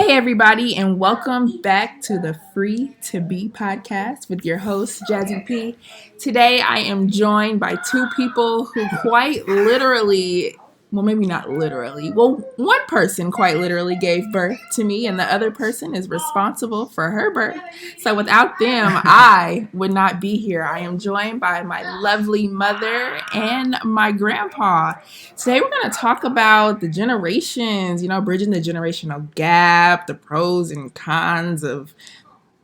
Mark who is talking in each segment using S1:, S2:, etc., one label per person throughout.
S1: Hey, everybody, and welcome back to the Free to Be podcast with your host, Jazzy P. Today, I am joined by two people who quite literally, well, maybe not literally, well, one person quite literally gave birth to me, and the other person is responsible for her birth. So without them, I would not be here. I am joined by my lovely mother and my grandpa. Today we're going to talk about the generations, bridging the generational gap, the pros and cons of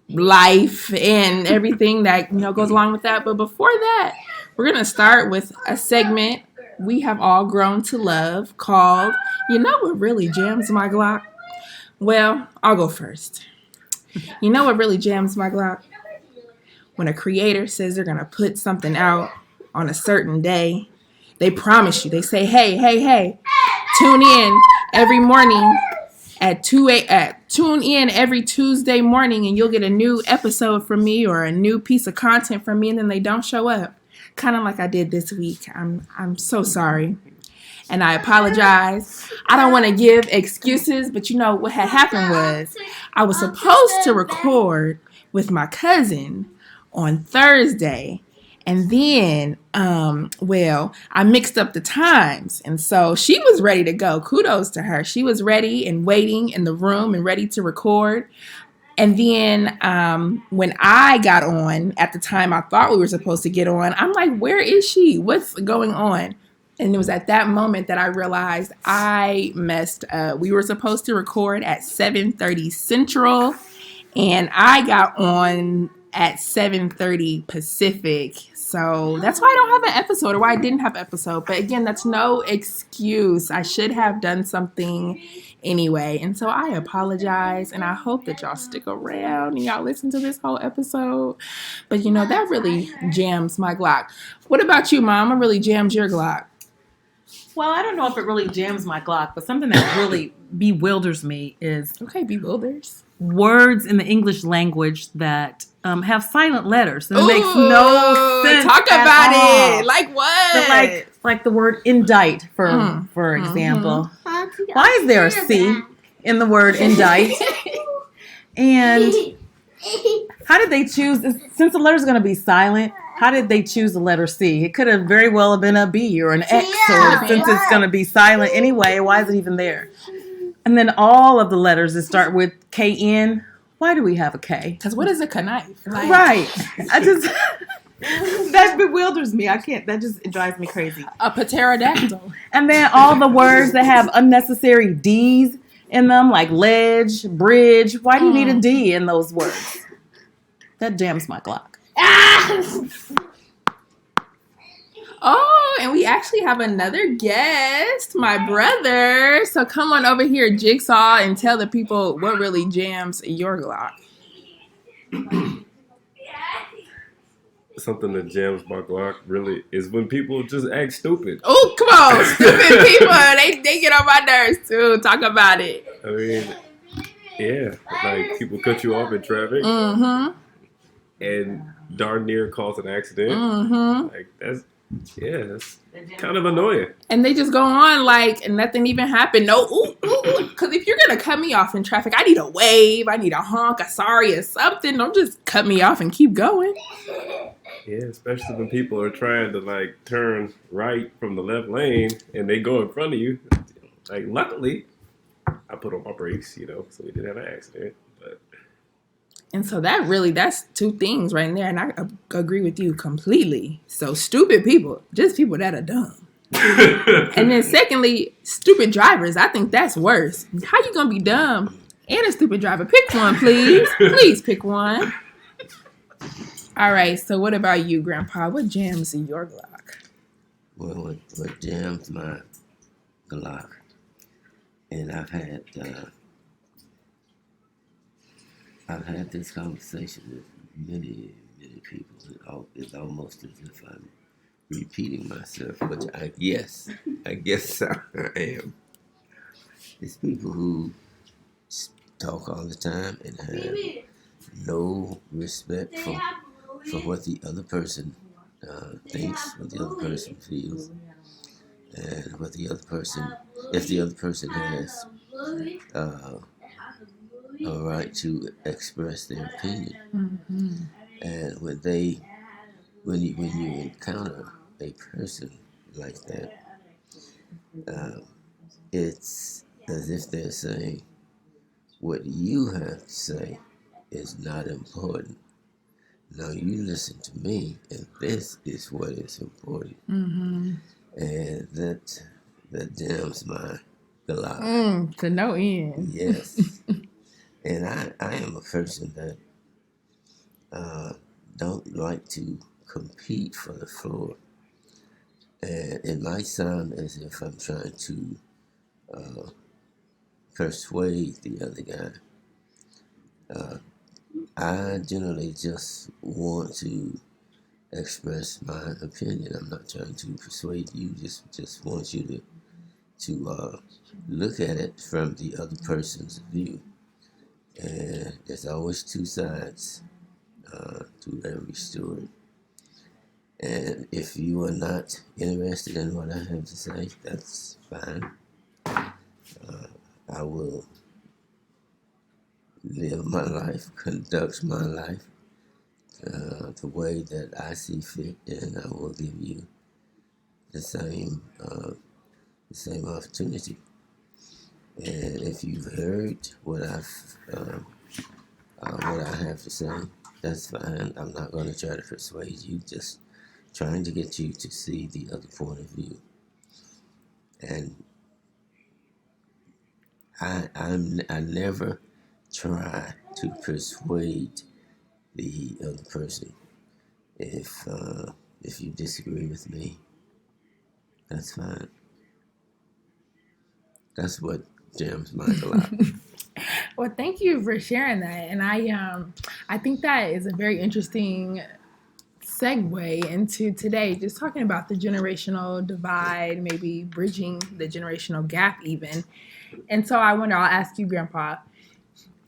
S1: life and everything that, goes along with that. But before that, we're going to start with a segment we have all grown to love called, You Know What Really Jams My Glock? Well, I'll go first. You know what really jams my Glock? When a creator says they're going to put something out on a certain day, they promise you. They say, hey, tune in every morning tune in every Tuesday morning and you'll get a new episode from me or a new piece of content from me, and then they don't show up. Kind of like I did this week. I'm so sorry. And I apologize. I don't want to give excuses, but what had happened was I was supposed to record with my cousin on Thursday. And then, I mixed up the times. And so she was ready to go. Kudos to her. She was ready and waiting in the room and ready to record. And then when I got on at the time I thought we were supposed to get on, I'm like, where is she? What's going on? And it was at that moment that I realized I messed up. We were supposed to record at 7:30 Central, and I got on at 7:30 Pacific. So that's why I don't have an episode, or why I didn't have an episode. But again, that's no excuse. I should have done something anyway. And so I apologize, and I hope that y'all stick around and y'all listen to this whole episode. But that really jams my Glock. What about you, Mama? Really jams your Glock?
S2: Well, I don't know if it really jams my Glock, but something that really bewilders me is words in the English language that have silent letters. And it makes no sense.
S1: Talk about it. Like what?
S2: So like the word indict, for example. Why is there a C in the word indict? And how did they choose, since the letter's going to be silent, how did they choose the letter C? It could have very well been a B or an X, or since it's going to be silent anyway, why is it even there? And then all of the letters that start with KN, why do we have a K?
S1: Because what is a knife?
S2: Right. That bewilders me. I can't, it drives me crazy.
S1: A pterodactyl.
S2: And then all the words that have unnecessary D's in them, like ledge, bridge. Why do you need a D in those words? That jams my Glock.
S1: Oh, and we actually have another guest, my brother. So come on over here, Jigsaw, and tell the people what really jams your Glock.
S3: Something that jams my Glock really is when people just act stupid.
S1: Oh, come on. Stupid people. They get on my nerves too. Talk about it.
S3: I mean, yeah. Like people cut you off in traffic.
S1: Mm-hmm.
S3: And darn near cause an accident.
S1: Mm-hmm.
S3: Like that's kind of annoying.
S1: And they just go on like nothing even happened. No, because if you're gonna cut me off in traffic, I need a wave, I need a honk, a sorry, or something. Don't just cut me off and keep going.
S3: Yeah, especially when people are trying to turn right from the left lane and they go in front of you. Like luckily, I put on my brakes, so we didn't have an accident. But
S1: and so that's two things right there. And I agree with you completely. So stupid people, just people that are dumb. And then secondly, stupid drivers. I think that's worse. How you going to be dumb and a stupid driver? Pick one, please. Please pick one. All right. So what about you, Grandpa? What jams in your Glock?
S4: Well, what jams my Glock? And I've had this conversation with many, many people. It's almost as if I'm repeating myself, which I guess I am. It's people who talk all the time and have no respect for what the other person thinks, what the other person feels, and what the other person, if the other person has a right to express their opinion.
S1: Mm-hmm.
S4: And when you encounter a person like that, it's as if they're saying, what you have to say is not important. Now you listen to me, and this is what is important.
S1: Mm-hmm.
S4: And that jams my gala.
S1: To no end.
S4: Yes. And I am a person that don't like to compete for the floor. And it might sound as if I'm trying to persuade the other guy. I generally just want to express my opinion. I'm not trying to persuade you. Just want you to look at it from the other person's view. And there's always two sides to every story. And if you are not interested in what I have to say, that's fine. I will live my life, conduct my life the way that I see fit, and I will give you the same opportunity. And if you've heard what I have to say, that's fine. I'm not going to try to persuade you. Just trying to get you to see the other point of view. And I never try to persuade the other person. If you disagree with me, that's fine. That's what jams Mike a lot.
S1: Well, thank you for sharing that, and I think that is a very interesting segue into today, just talking about the generational divide, maybe bridging the generational gap, even. And so I'll ask you, Grandpa,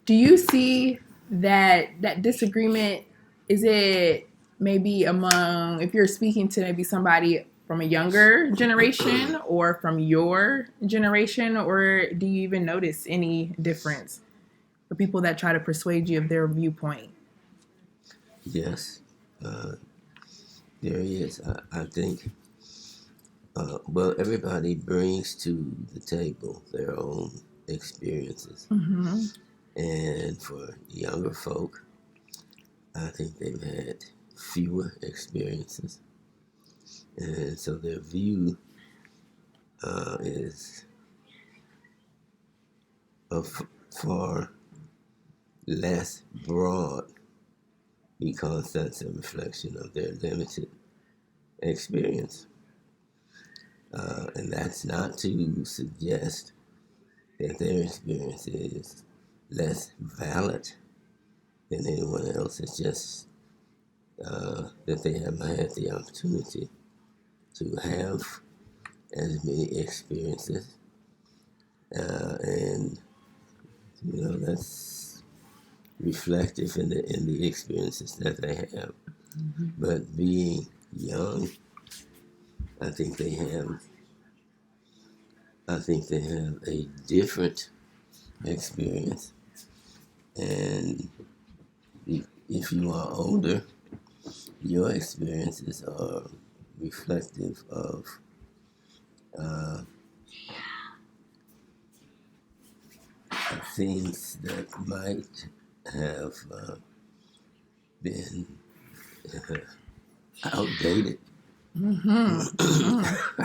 S1: do you see that disagreement? Is it maybe among, if you're speaking to maybe somebody from a younger generation or from your generation, or do you even notice any difference for people that try to persuade you of their viewpoint?
S4: Yes, there is. I think, well, everybody brings to the table their own experiences.
S1: Mm-hmm.
S4: And for younger folk, I think they've had fewer experiences. And so their view is far less broad because that's a reflection of their limited experience. And that's not to suggest that their experience is less valid than anyone else. It's just that they haven't had the opportunity to have as many experiences. And, that's reflective in the experiences that they have.
S1: Mm-hmm.
S4: But being young, I think they have a different experience. And if you are older, your experiences are reflective of things that might have been outdated.
S1: Mm-hmm. Mm-hmm.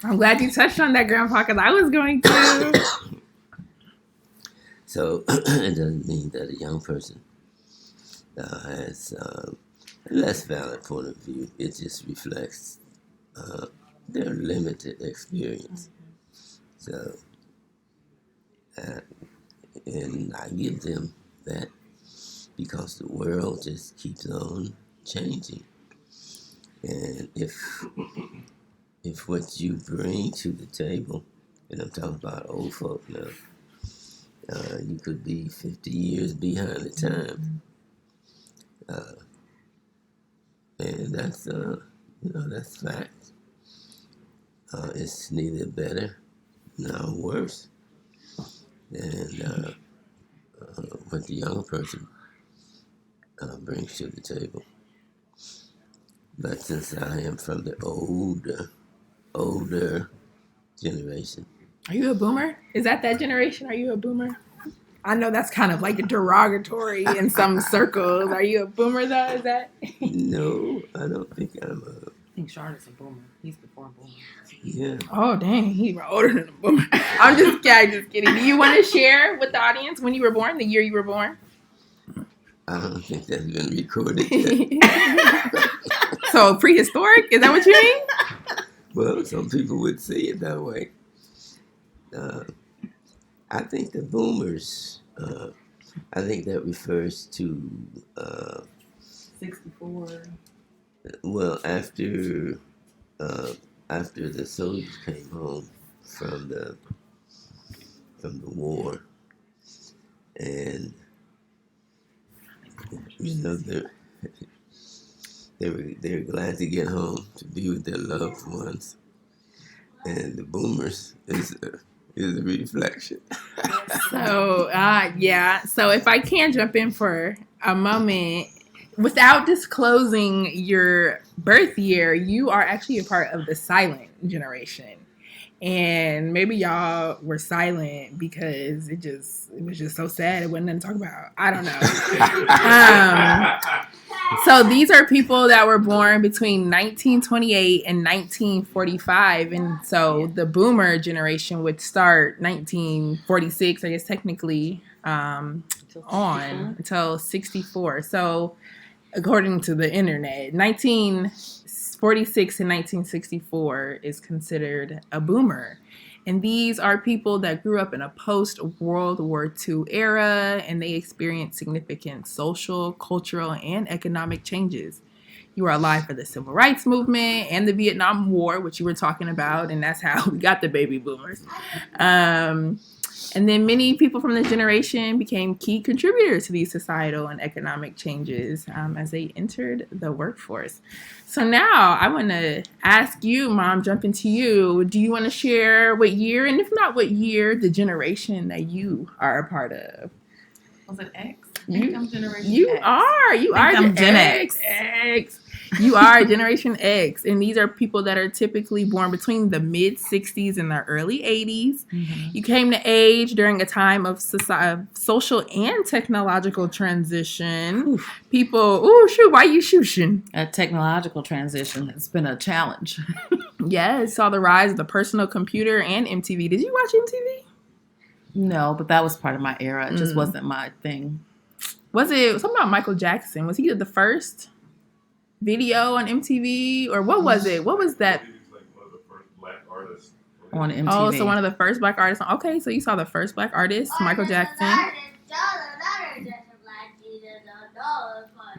S1: I'm glad you touched on that, Grandpa, because I was going to.
S4: So it doesn't mean that a young person has a less valid point of view. It just reflects their limited experience. So, and I give them that because the world just keeps on changing. And if what you bring to the table, and I'm talking about old folk now, you could be 50 years behind the time. And that's fact. It's neither better nor worse than what the younger person brings to the table. But since I am from the older generation.
S1: Are you a boomer? Is that generation? Are you a boomer? I know that's kind of like a derogatory in some circles. Are you a boomer though? Is that?
S4: No, I don't think I'm a.
S2: I think Charlotte's a boomer. He's before boomer.
S4: Yeah.
S1: Oh dang, he's older than a boomer. I'm just kidding. Do you want to share with the audience when you were born, the year you were born?
S4: I don't think that's been recorded yet.
S1: So prehistoric? Is that what you mean?
S4: Well, some people would see it that way. I think the boomers, I think that refers to
S2: 64.
S4: Well, after the soldiers came home from the war, and they were glad to get home to be with their loved ones, and the boomers is a reflection.
S1: So yeah. So if I can jump in for a moment. Without disclosing your birth year, you are actually a part of the silent generation. And maybe y'all were silent because it was just so sad. It wasn't nothing to talk about. I don't know. So these are people that were born between 1928 and 1945. And so the boomer generation would start 1946, I guess technically, until 64. So according to the internet, 1946 and 1964 is considered a boomer. And these are people that grew up in a post-World War II era, and they experienced significant social, cultural, and economic changes. You are alive for the Civil Rights Movement and the Vietnam War, which you were talking about, and that's how we got the baby boomers. And then many people from this generation became key contributors to these societal and economic changes as they entered the workforce. So now I want to ask you, Mom, jump into you. Do you want to share what year, and if not what year, the generation that you are a part of?
S2: Was it X? I think I'm Generation
S1: You
S2: X.
S1: are. You are
S2: I'm Gen X.
S1: You are Generation X. And these are people that are typically born between the mid-60s and the early 80s. Mm-hmm. You came to age during a time of social and technological transition. Oof. People, why you shooshing?
S2: A technological transition has been a challenge.
S1: Yes, saw the rise of the personal computer and MTV. Did you watch MTV?
S2: No, but that was part of my era. It just wasn't my thing.
S1: Was it something about Michael Jackson? Was he the first video on MTV, or what was it? What was that?
S3: He was like one of the first black artists
S2: on MTV.
S1: Oh, so one of the first black artists. Okay, so you saw the first black artist, Michael Jackson.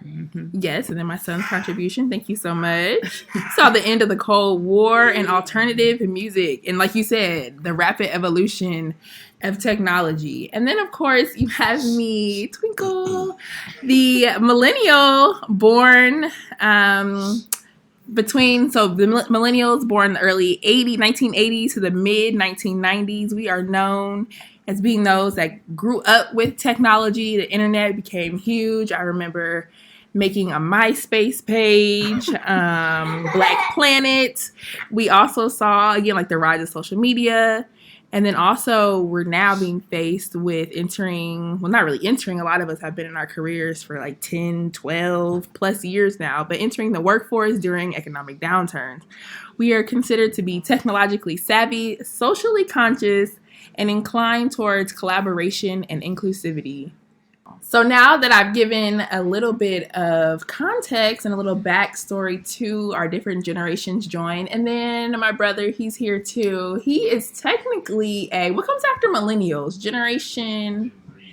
S1: Mm-hmm. Yes, and then my son's contribution. Thank you so much. Saw the end of the Cold War and alternative music, and like you said, the rapid evolution of technology. And then, of course, you have me, Twinkle, the millennial born the millennials born in the early 1980s to the mid 1990s. We are known as being those that grew up with technology. The internet became huge. I remember making a MySpace page, Black Planet. We also saw, again, like the rise of social media. And then also we're now being faced with a lot of us have been in our careers for like 10, 12 plus years now, but entering the workforce during economic downturns. We are considered to be technologically savvy, socially conscious, and inclined towards collaboration and inclusivity. So now that I've given a little bit of context and a little backstory to our different generations join, and then my brother, he's here too. He is technically what comes after millennials? Generation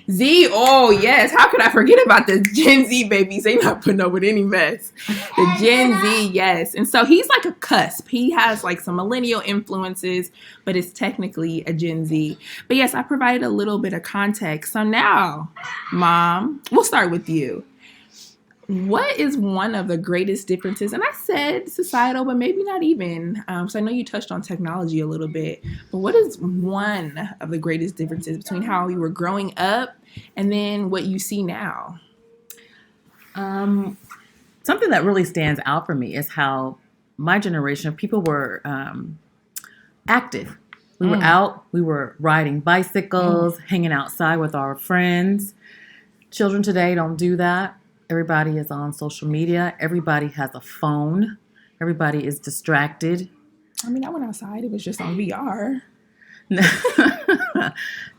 S1: Z. Oh, yes. How could I forget about the Gen Z babies? They not putting up with any mess. The Gen Z, yes. And so he's like a cusp. He has like some millennial influences, but it's technically a Gen Z. But yes, I provided a little bit of context. So now, Mom, we'll start with you. What is one of the greatest differences? And I said societal, but maybe not even. So I know you touched on technology a little bit, but what is one of the greatest differences between how you were growing up and then what you see now?
S2: Something that really stands out for me is how my generation of people were active. We were out, we were riding bicycles, hanging outside with our friends. Children today don't do that. Everybody is on social media. Everybody has a phone. Everybody is distracted.
S1: I mean, I went outside. It was just on VR.
S2: No,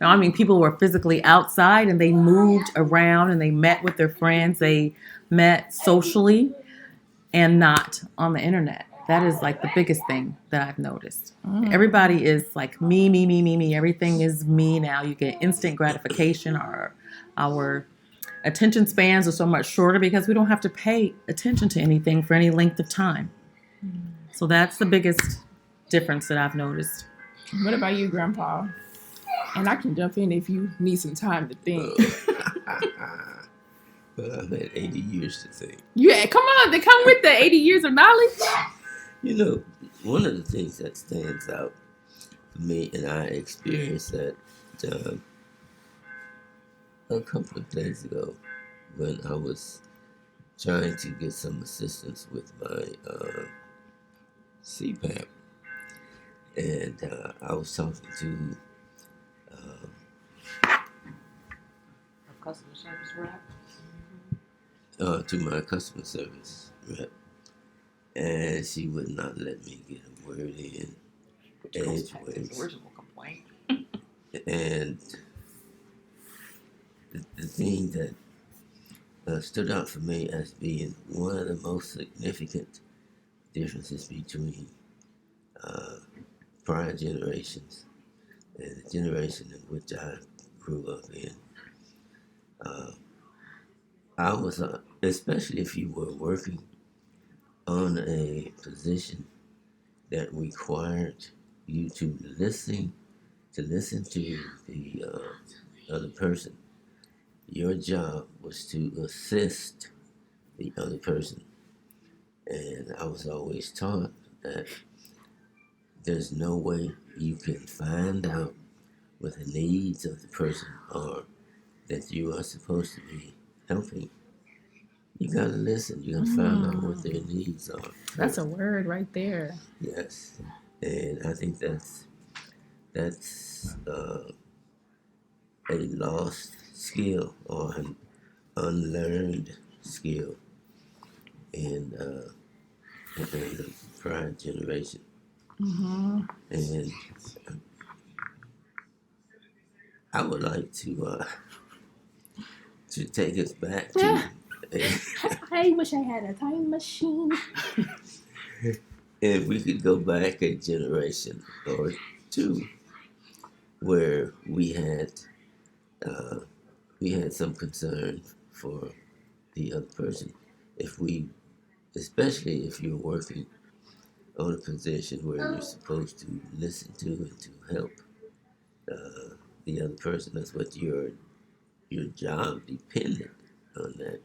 S2: I mean, people were physically outside and they moved around and they met with their friends. They met socially and not on the internet. That is like the biggest thing that I've noticed. Everybody is like me, me, me, me, me. Everything is me now. You get instant gratification. Our attention spans are so much shorter because we don't have to pay attention to anything for any length of time. So that's the biggest difference that I've noticed.
S1: What about you, Grandpa? And I can jump in if you need some time to think.
S4: Well, I've had 80 years to think.
S1: Yeah, come on. They come with the 80 years of knowledge.
S4: You know, one of the things that stands out for me, and I experienced that a couple of days ago when I was trying to get some assistance with my CPAP. And I was talking to
S2: Customer service rep?
S4: To my customer service rep, and she would not let me get a word in edgeways.
S2: Original complaint.
S4: And the thing that stood out for me as being one of the most significant differences between prior generations and the generation in which I grew up in. I was, especially if you were working on a position that required you to listen to the other person. Your job was to assist the other person. And I was always taught that there's no way you can find out what the needs of the person are that you are supposed to be helping. You gotta listen. You gotta find out what their needs are.
S1: That's a word right there.
S4: Yes, and I think that's a lost skill or an unlearned skill in the prior generation. And I would like to take us back to.
S1: I wish I had a time machine.
S4: If we could go back a generation or two, where we had some concern for the other person, especially if you're working on a position where you're supposed to listen to and to help the other person. That's what your job depended on that.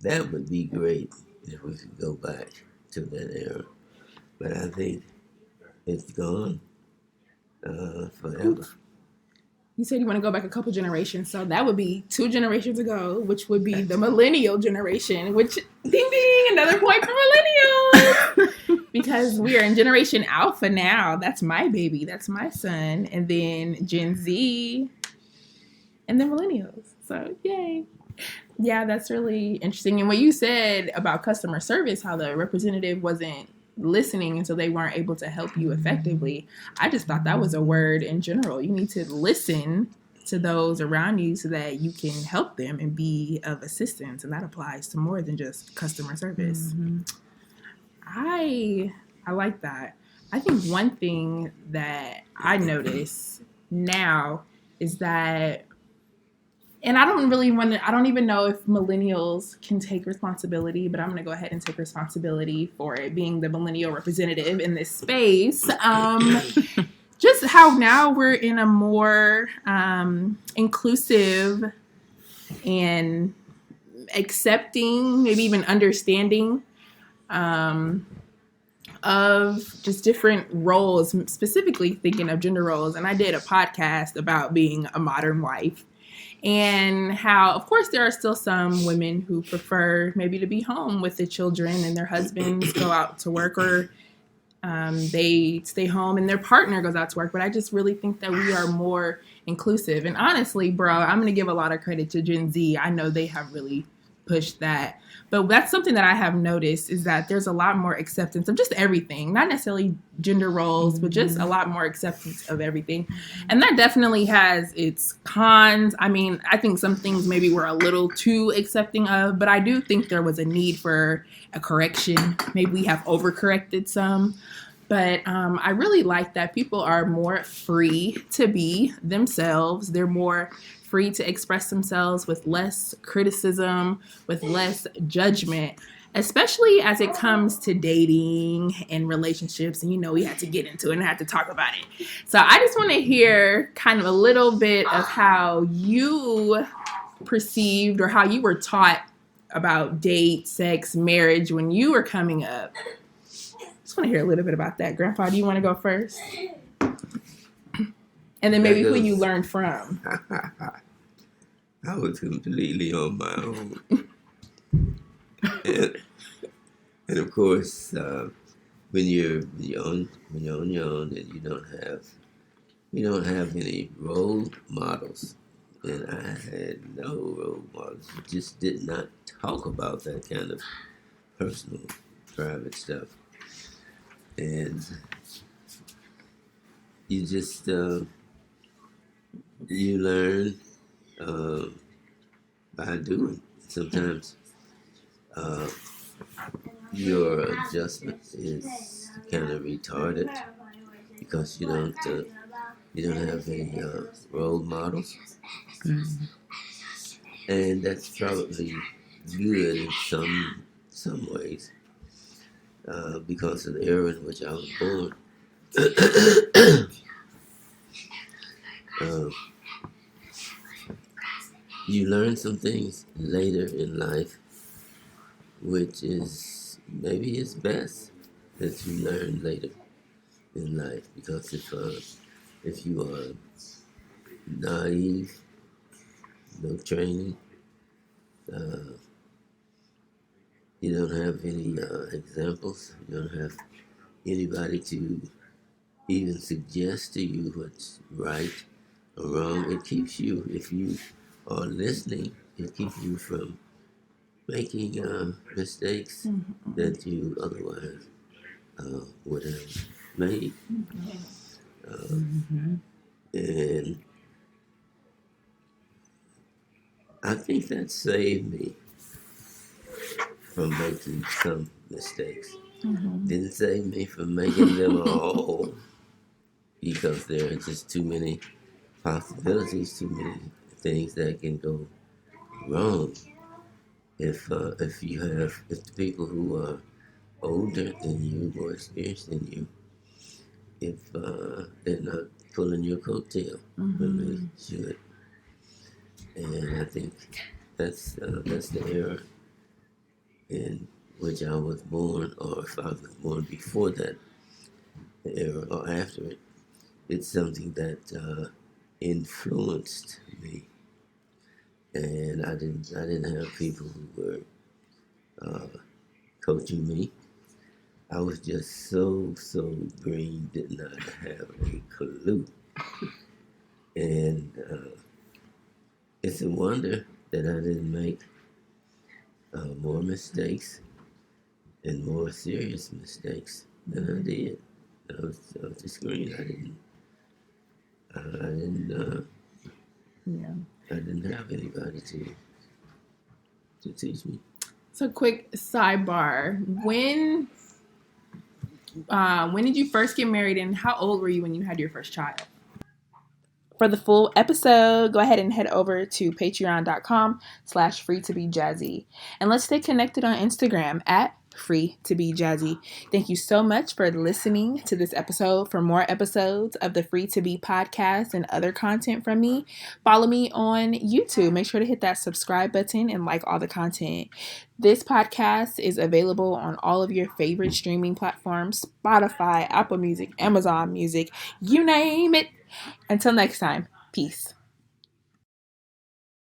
S4: That would be great if we could go back to that era. But I think it's gone forever.
S1: You said you want to go back a couple generations, so that would be 2 generations ago, which would be the millennial generation, which, ding ding, another point for millennials. Because we are in generation alpha now. That's my baby. That's my son. And then Gen Z. And then millennials. So, yay. Yeah, that's really interesting. And what you said about customer service, how the representative wasn't listening and so they weren't able to help you effectively. I just thought that was a word in general. You need to listen to those around you so that you can help them and be of assistance. And that applies to more than just customer service. I like that. I think one thing that I notice now is that, and I don't even know if millennials can take responsibility, but I'm going to go ahead and take responsibility for it, being the millennial representative in this space. Just how now we're in a more inclusive and accepting, maybe even understanding of just different roles, specifically thinking of gender roles. And I did a podcast about being a modern wife and how, of course, there are still some women who prefer maybe to be home with the children and their husbands go out to work, or they stay home and their partner goes out to work. But I just really think that we are more inclusive. And honestly, bro, I'm going to give a lot of credit to Gen Z. I know they have really pushed that. But that's something that I have noticed, is that there's a lot more acceptance of just everything, not necessarily gender roles, but just a lot more acceptance of everything. And that definitely has its cons. I mean, I think some things maybe we're a little too accepting of, but I do think there was a need for a correction. Maybe we have overcorrected some. But I really like that people are more free to be themselves. They're more free to express themselves with less criticism, with less judgment, especially as it comes to dating and relationships. And, you know, we had to get into it and had to talk about it. So I just want to hear kind of a little bit of how you perceived or how you were taught about date, sex, marriage when you were coming up. I want to hear a little bit about that. Grandpa, do you want to go first? And then maybe who you learned from.
S4: I was completely on my own. and of course, when you're on your own and you don't have any role models. And I had no role models. Just did not talk about that kind of personal, private stuff. And you just you learn by doing. Sometimes your adjustment is kind of retarded because you don't have any role models, and that's probably good in some ways. Because of the era in which I was born. You learn some things later in life, which is maybe it's best that you learn later in life, because if you are naive, no training, you don't have any examples. You don't have anybody to even suggest to you what's right or wrong. It keeps you, if you are listening, it keeps you from making mistakes that you otherwise would have made. And I think that saved me from making some mistakes. Didn't save me from making them all, because there are just too many possibilities, too many things that can go wrong. If the people who are older than you, more experienced than you, if they're not pulling your coattail when they should. And I think that's the era in which I was born, or if I was born before that era or after it. It's something that influenced me, and I didn't have people who were coaching me. I was just so green, did not have a clue, and it's a wonder that I didn't make more mistakes and more serious mistakes than I did. I was just green. I didn't have anybody to teach me.
S1: So, quick sidebar: when did you first get married, and how old were you when you had your first child? For the full episode, go ahead and head over to patreon.com/freetobejazzy. And let's stay connected on Instagram Free to be Jazzy. Thank you so much for listening to this episode. For more episodes of the Free to Be podcast and other content from me, follow me on YouTube. Make sure to hit that subscribe button and like all the content. This podcast is available on all of your favorite streaming platforms: Spotify, Apple Music, Amazon Music, you name it. Until next time, peace.